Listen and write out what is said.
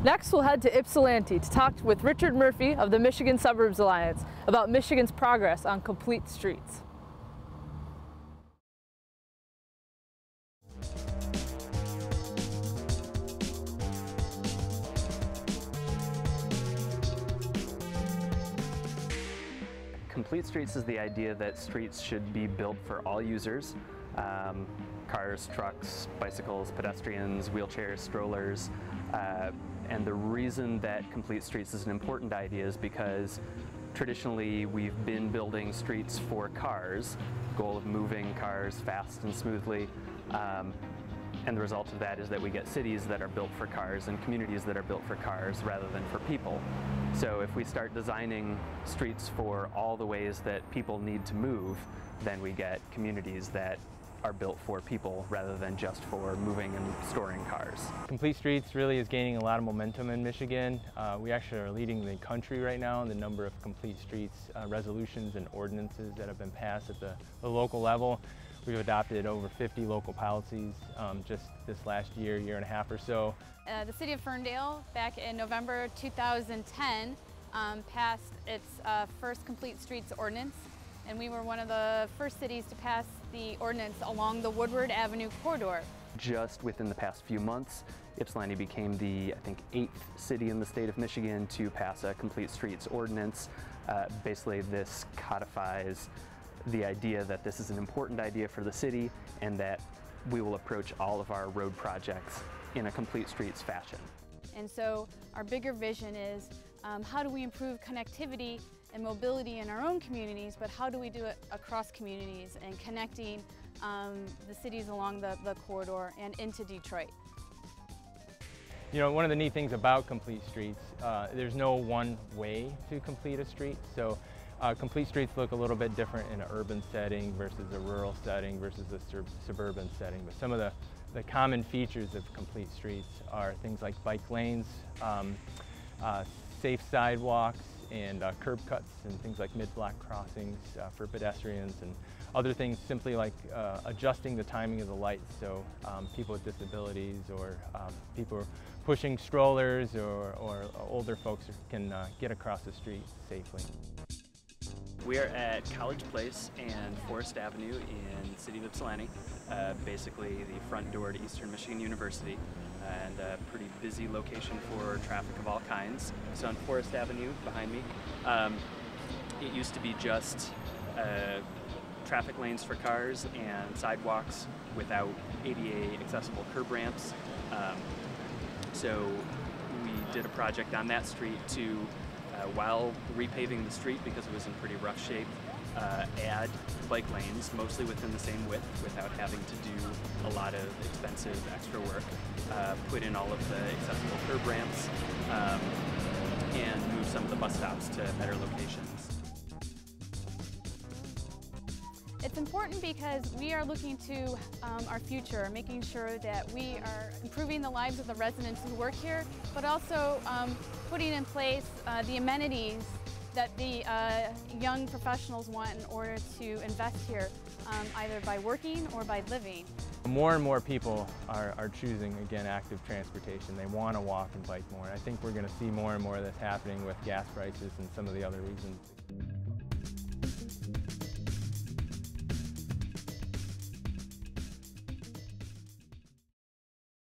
Next, we'll head to Ypsilanti to talk with Richard Murphy of the Michigan Suburbs Alliance about Michigan's progress on complete streets. Complete streets is the idea that streets should be built for all users. Cars, trucks, bicycles, pedestrians, wheelchairs, strollers. And the reason that complete streets is an important idea is because traditionally we've been building streets for cars, goal of moving cars fast and smoothly. And the result of that is that we get cities that are built for cars and communities that are built for cars rather than for people. So if we start designing streets for all the ways that people need to move, then we get communities that are built for people rather than just for moving and storing cars. Complete streets really is gaining a lot of momentum in Michigan. We actually are leading the country right now in the number of complete streets resolutions and ordinances that have been passed at the local level. We've adopted over 50 local policies just this last year and a half or so. The City of Ferndale, back in November 2010, passed its first complete streets ordinance, and we were one of the first cities to pass the ordinance along the Woodward Avenue corridor. Just within the past few months, Ypsilanti became the, I think, 8th city in the state of Michigan to pass a complete streets ordinance. Basically, this codifies the idea that this is an important idea for the city and that we will approach all of our road projects in a complete streets fashion. And so our bigger vision is how do we improve connectivity and mobility in our own communities, but how do we do it across communities and connecting the cities along the corridor and into Detroit. You know, one of the neat things about complete streets, there's no one way to complete a street. So complete streets look a little bit different in an urban setting versus a rural setting versus a suburban setting. But some of the common features of complete streets are things like bike lanes, safe sidewalks, and curb cuts, and things like mid-block crossings for pedestrians, and other things simply like adjusting the timing of the lights so people with disabilities or people pushing strollers or older folks can get across the street safely. We are at College Place and Forest Avenue in the city of Ypsilanti, basically the front door to Eastern Michigan University, and a pretty busy location for traffic of all kinds. So on Forest Avenue behind me, it used to be just traffic lanes for cars and sidewalks without ADA accessible curb ramps. So we did a project on that street to while repaving the street because it was in pretty rough shape, add bike lanes, mostly within the same width without having to do a lot of expensive extra work, put in all of the accessible curb ramps, and move some of the bus stops to better locations. It's important because we are looking to our future, making sure that we are improving the lives of the residents who work here, but also putting in place the amenities that the young professionals want in order to invest here, either by working or by living. More and more people are choosing, again, active transportation. They want to walk and bike more. I think we're going to see more and more of this happening with gas prices and some of the other reasons.